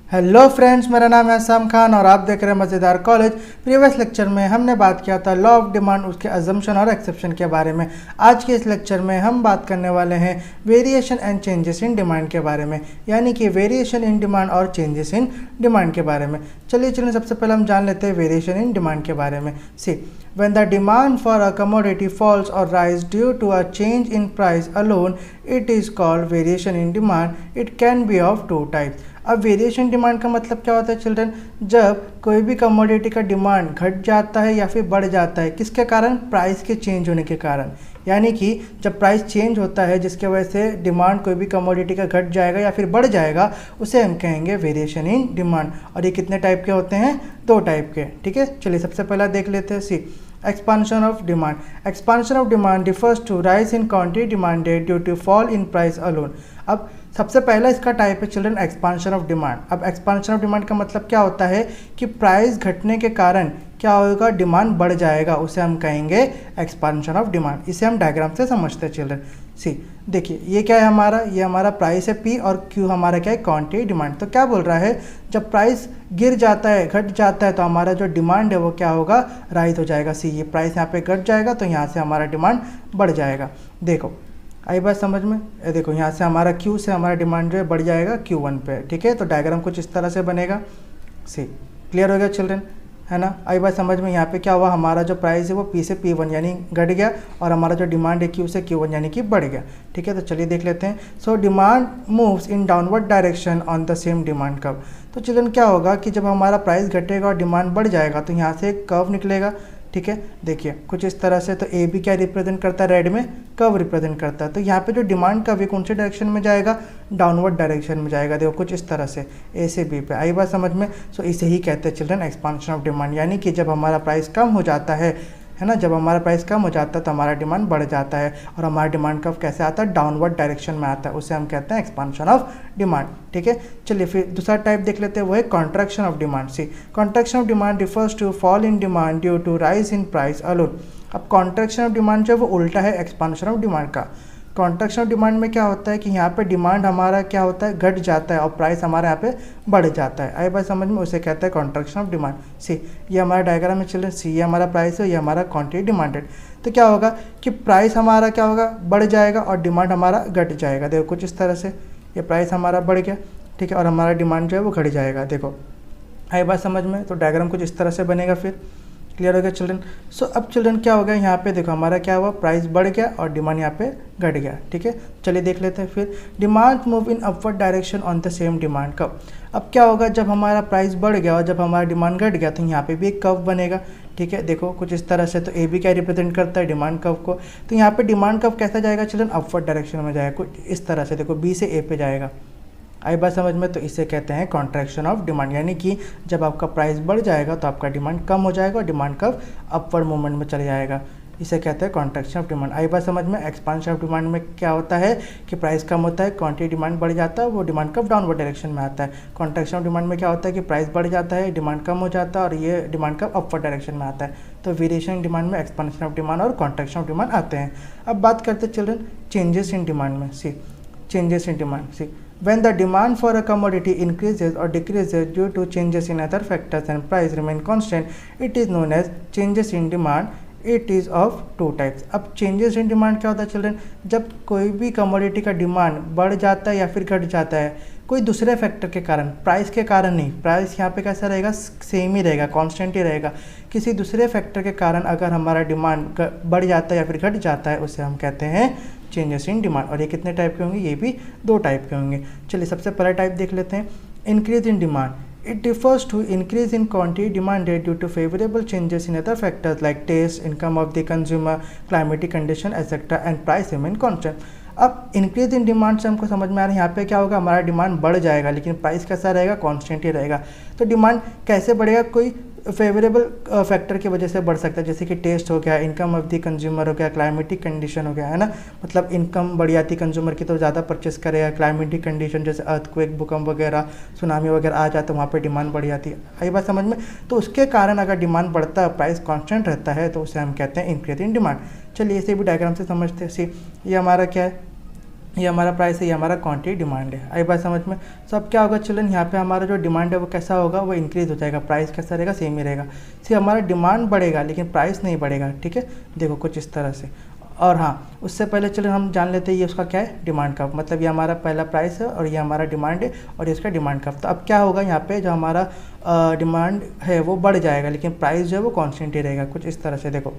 Hello friends, मेरा नाम है असाम खान और आप देख रहे हैं मज़ेदार कॉलेज। प्रीवियस लेक्चर में हमने बात किया था लॉ ऑफ डिमांड, उसके अजम्पशन और एक्सेप्शन के बारे में। आज के इस लेक्चर में हम बात करने वाले हैं variation and changes in demand के बारे में, यानी कि वेरिएशन इन डिमांड और चेंजेस इन डिमांड के बारे में। चलिए सबसे पहले हम जान लेते हैं वेरिएशन इन डिमांड के बारे में। सी, when the demand for a commodity falls or rise due to a change in price alone, it is called variation in demand. It can be of two types. अब variation demand का मतलब क्या होता है children? जब कोई भी commodity का डिमांड घट जाता है या फिर बढ़ जाता है, किसके कारण? प्राइस के चेंज होने के कारण। यानी कि जब प्राइस चेंज होता है जिसके वजह से डिमांड कोई भी कमोडिटी का घट जाएगा या फिर बढ़ जाएगा, उसे हम कहेंगे वेरिएशन इन डिमांड। और ये कितने टाइप के होते हैं? दो टाइप के। ठीक है, चलिए सबसे पहला देख लेते हैं। सी, expansion of demand. Expansion of demand refers to rise in quantity demanded due to fall in price alone. अब सबसे पहला इसका टाइप है चिल्ड्रन एक्सपांशन ऑफ डिमांड। अब एक्सपांशन ऑफ डिमांड का मतलब क्या होता है कि प्राइस घटने के कारण क्या होगा? डिमांड बढ़ जाएगा, उसे हम कहेंगे एक्सपांशन ऑफ डिमांड। इसे हम डायग्राम से समझते हैं चिल्ड्रन। सी, देखिए ये क्या है हमारा? ये हमारा प्राइस है पी और क्यू हमारा क्या है? Quantity demand. तो क्या बोल रहा है, जब प्राइस गिर जाता है, घट जाता है, तो हमारा जो डिमांड है वो क्या होगा? राइज हो जाएगा। सी, ये प्राइस यहाँ पे घट जाएगा तो यहाँ से हमारा डिमांड बढ़ जाएगा। देखो आई बात समझ में? देखो यहाँ से हमारा क्यू से हमारा डिमांड जो है बढ़ जाएगा Q1 पे। ठीक है, तो डायग्राम कुछ इस तरह से बनेगा। सी, क्लियर हो गया चिल्ड्रन? है ना? आई बात समझ में? यहाँ पे क्या हुआ, हमारा जो प्राइस है वो P से P1 यानी घट गया और हमारा जो डिमांड है Q से Q1 यानी कि बढ़ गया। ठीक है, तो चलिए देख लेते हैं। So demand moves in downward direction on the same demand curve. तो चिल्ड्रन क्या होगा कि जब हमारा प्राइस घटेगा और डिमांड बढ़ जाएगा तो यहाँ से एक कर्व निकलेगा। ठीक है, देखिए कुछ इस तरह से। तो ए भी क्या रिप्रेजेंट करता है? रेड में कर्व रिप्रेजेंट करता है। तो यहाँ पे जो डिमांड का वे कौन से डायरेक्शन में जाएगा? डाउनवर्ड डायरेक्शन में जाएगा। देखो कुछ इस तरह से ए से बी पे। आई बात समझ में? सो इसे ही कहते हैं चिल्ड्रन एक्सपांशन ऑफ डिमांड। यानी कि जब हमारा प्राइस कम हो जाता है ना, जब हमारा प्राइस कम हो जाता है तो हमारा डिमांड बढ़ जाता है और हमारा डिमांड कर्व कैसे आता है? डाउनवर्ड डायरेक्शन में आता है, उसे हम कहते हैं एक्सपांशन ऑफ डिमांड। ठीक है, चलिए फिर दूसरा टाइप देख लेते हैं, वो है contraction of demand. See, contraction of demand refers to fall in demand due to rise in price alone. अब कॉन्ट्रैक्शन ऑफ डिमांड जो है वो उल्टा है एक्सपांशन ऑफ डिमांड का। कॉन्ट्रैक्शन ऑफ डिमांड में क्या होता है कि यहाँ पे डिमांड हमारा क्या होता है? घट जाता है और प्राइस हमारे यहाँ पे बढ़ जाता है। आई बात समझ में? उसे कहते हैं कॉन्ट्रैक्शन ऑफ डिमांड। सी, ये हमारा डायग्राम में चिल्ड्रन। सी, ये हमारा प्राइस है, ये हमारा क्वांटिटी डिमांडेड। तो क्या होगा कि प्राइस हमारा क्या होगा? बढ़ जाएगा और डिमांड हमारा घट जाएगा। देखो कुछ इस तरह से, ये प्राइस हमारा बढ़ गया, ठीक है, और हमारा डिमांड जो है वो घट जाएगा। देखो आई बात समझ में? तो डायग्राम कुछ इस तरह से बनेगा। फिर क्लियर हो गया चिल्ड्रन? सो अब चिल्ड्रन क्या हो गया, यहाँ पे देखो हमारा क्या हुआ? प्राइस बढ़ गया और डिमांड यहाँ पे घट गया। ठीक है, चलिए देख लेते हैं। फिर demand move in upward direction on the same demand curve. अब क्या होगा, जब हमारा प्राइस बढ़ गया और जब हमारा डिमांड घट गया तो यहाँ पे भी एक कर्व बनेगा। ठीक है, देखो कुछ इस तरह से। तो ए भी क्या रिप्रेजेंट करता है? डिमांड कर्व को। तो यहाँ पे डिमांड कर्व कैसा जाएगा चिल्ड्रन? अपवर्ड डायरेक्शन में जाएगा, कुछ इस तरह से। देखो बी से ए पे जाएगा। आई बात समझ में? तो इसे कहते हैं कॉन्ट्रैक्शन ऑफ डिमांड। यानी कि जब आपका प्राइस बढ़ जाएगा तो आपका डिमांड कम हो जाएगा और डिमांड कर्व अपवर्ड मूवमेंट में चले जाएगा। इसे कहते हैं कॉन्ट्रैक्शन ऑफ डिमांड। आई बात समझ में? एक्सपांशन ऑफ डिमांड में क्या होता है कि प्राइस कम होता है, क्वांटिटी डिमांड बढ़ जाता है, वो डिमांड कर्व डाउनवर्ड डायरेक्शन में आता है। कॉन्ट्रैक्शन ऑफ डिमांड में क्या होता है कि प्राइस बढ़ जाता है, डिमांड कम हो जाता है और ये डिमांड कर्व अपवर्ड डायरेक्शन में आता है। तो वेरिएशन डिमांड में एक्सपांशन ऑफ डिमांड और कॉन्ट्रैक्शन ऑफ डिमांड आते हैं। अब बात करते हैं चिल्ड्रन चेंजेस इन डिमांड में। See, changes in demand. See, when the demand for a commodity increases or decreases due to changes in other factors and price remain constant, it is known as changes in demand. It is of two types. अब changes in demand क्या होता है children? जब कोई भी commodity का demand बढ़ जाता है या फिर घट जाता है कोई दूसरे फैक्टर के कारण, प्राइस के कारण नहीं। प्राइस यहाँ पे कैसा रहेगा? सेम ही रहेगा, कांस्टेंट ही रहेगा। किसी दूसरे फैक्टर के कारण अगर हमारा डिमांड बढ़ जाता है या फिर घट जाता है, उसे हम कहते हैं चेंजेस इन डिमांड। और ये कितने टाइप के होंगे? ये भी दो टाइप के होंगे। चलिए सबसे पहला टाइप देख लेते हैं, increase in demand. It refers to increase in quantity demanded due to favorable changes in other factors like taste, income of the consumer, climatic condition, etc. and price remain constant. अब increase in demand से हमको समझ में आ रहा है यहाँ पे क्या होगा? हमारा डिमांड बढ़ जाएगा लेकिन प्राइस कैसा रहेगा? कांस्टेंट ही रहेगा। तो डिमांड कैसे बढ़ेगा? कोई फेवरेबल फैक्टर की वजह से बढ़ सकता है, जैसे कि टेस्ट हो गया, इनकम ऑफ द कंज्यूमर हो गया, क्लाइमेटिक कंडीशन हो गया, है ना। मतलब इनकम बढ़ जाती कंज्यूमर की तो ज़्यादा परचेस करेगा। क्लाइमेटिक कंडीशन जैसे अर्थक्वेक, भूकंप वगैरह, सुनामी वगैरह आ जाता है, वहाँ पे डिमांड बढ़ जाती है। आई बात समझ में? तो उसके कारण अगर डिमांड बढ़ता है, प्राइस कांस्टेंट रहता है, तो उसे हम कहते हैं इंक्रीज इन डिमांड। चलिए इसे भी डायग्राम से समझते हैं। सी, ये हमारा क्या है? ये हमारा प्राइस है, ये हमारा क्वांटिटी डिमांड है। आई बात समझ में। तो अब क्या होगा चिल्ड्रन, यहाँ पे हमारा जो डिमांड है वो कैसा होगा, वो इंक्रीज हो जाएगा, प्राइस कैसा रहेगा, सेम ही रहेगा। सी हमारा डिमांड बढ़ेगा लेकिन प्राइस नहीं बढ़ेगा, ठीक है, देखो कुछ इस तरह से। और हाँ, उससे पहले चलो हम जान लेते हैं ये उसका क्या है, डिमांड कर्व। मतलब ये हमारा पहला प्राइस है और ये हमारा डिमांड है और ये इसका डिमांड कर्व। तो अब क्या होगा, यहाँ पे जो हमारा डिमांड है वो बढ़ जाएगा लेकिन प्राइस जो है वो कांस्टेंट ही रहेगा, कुछ इस तरह से। देखो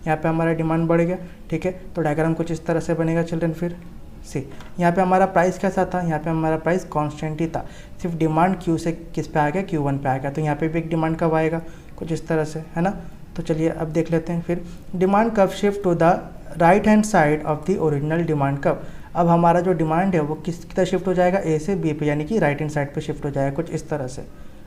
यहाँ पे हमारा डिमांड बढ़ गया, ठीक है, तो डायग्राम कुछ इस तरह से बनेगा चिल्ड्रन। फिर सी यहाँ पे हमारा प्राइस कैसा था, यहाँ पे हमारा प्राइस कांस्टेंट ही था, सिर्फ डिमांड क्यू से किस पे आ गया, Q1 पे आ गया। तो यहाँ पे भी एक डिमांड कर्व आएगा कुछ इस तरह से, है ना। तो चलिए अब देख लेते हैं। फिर demand curve shift to the right hand side of the original demand curve. अब हमारा जो डिमांड है वो किस तरह शिफ्ट हो जाएगा, ए से बी पे, यानी कि राइट हैंड साइड पे शिफ्ट हो जाएगा, कुछ इस तरह से।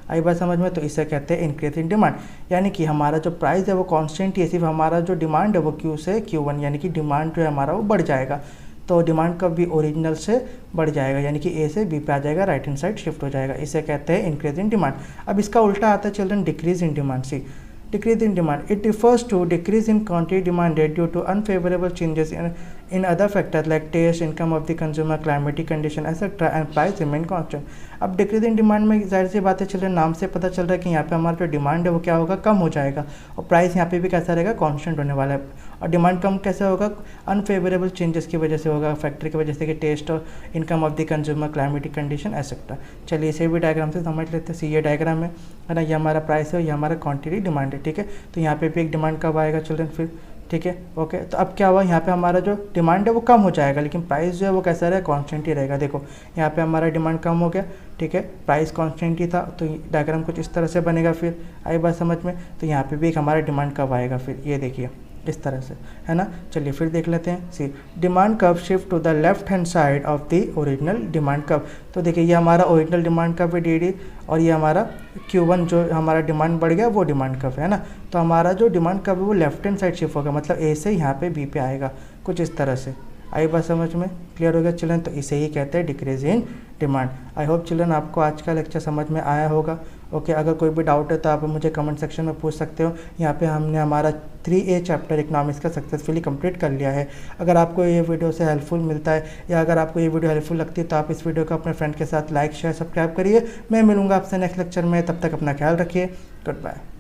आई बात समझ में। तो इसे कहते हैं इंक्रीज इन डिमांड, यानी कि हमारा जो प्राइस है वो कांस्टेंट ही है, सिर्फ हमारा जो डिमांड है वो क्यू से Q1, यानी कि डिमांड जो है हमारा वो बढ़ जाएगा। तो डिमांड कर्व भी ओरिजिनल से बढ़ जाएगा, यानी कि ए से बी पे आ जाएगा, राइट हैंड साइड शिफ्ट हो जाएगा। इसे कहते हैं इंक्रीज इन डिमांड। अब इसका उल्टा आता है children, decrease in demand. See decrease in demand, it refers to decrease in quantity demanded due to unfavorable changes in other factors like taste, income of the consumer, climatic condition, etc. and price remain constant. अब decrease in demand में जाहिर सी बात है children, नाम से पता चल रहा है कि यहाँ पे हमारा जो डिमांड है वो क्या होगा, कम हो जाएगा, और प्राइस यहाँ पे भी कैसा रहेगा, कांस्टेंट होने वाला है। और डिमांड कम कैसे होगा, अनफेवरेबल चेंजेस की वजह से होगा, फैक्ट्री की वजह से, कि टेस्ट और income of the consumer, climatic condition etcetera. चलिए इसे भी डायग्राम से समझ लेते हैं। सी ये डायग्राम है ना, ये हमारा प्राइस है, ये हमारा क्वांटिटी डिमांड है, ठीक है। तो यहाँ पे भी एक डिमांड कब आएगा चिल्ड्रन, फिर ठीक है, ओके। तो अब क्या हुआ, यहाँ पे हमारा जो डिमांड है वो कम हो जाएगा लेकिन प्राइस जो है वो कैसा रहेगा, कांस्टेंट ही रहेगा। देखो यहाँ पे हमारा डिमांड कम हो गया, ठीक है, प्राइस कांस्टेंट ही था, तो डायग्राम कुछ इस तरह से बनेगा। फिर आई बात समझ में। तो यहाँ पे भी एक हमारा डिमांड कब आएगा, फिर ये देखिए इस तरह से, है ना। चलिए फिर देख लेते हैं। See demand curve shift to the left hand side of the original demand curve. तो देखिए ये हमारा ओरिजिनल डिमांड कर्व है डी और ये हमारा Q1 जो हमारा डिमांड बढ़ गया वो डिमांड कर्व है ना। तो हमारा जो डिमांड कर्व है वो लेफ्ट हैंड साइड शिफ्ट होगा, मतलब ए से यहाँ पे बी पे आएगा, कुछ इस तरह से। आई बात समझ में, क्लियर हो गया चिल्ड्रन। तो इसे ही कहते हैं decrease in demand. I hope children आपको आज का लेक्चर समझ में आया होगा। ओके, अगर कोई भी डाउट है तो आप मुझे कमेंट सेक्शन में पूछ सकते हो। यहाँ पे हमने हमारा 3A चैप्टर इकोनॉमिक्स का सक्सेसफुली कंप्लीट कर लिया है। अगर आपको ये वीडियो से हेल्पफुल मिलता है या अगर आपको ये वीडियो हेल्पफुल लगती है तो आप इस वीडियो को अपने फ्रेंड के साथ लाइक शेयर सब्सक्राइब करिए। मैं मिलूंगा आपसे नेक्स्ट लेक्चर में, तब तक अपना ख्याल रखिए। Good bye.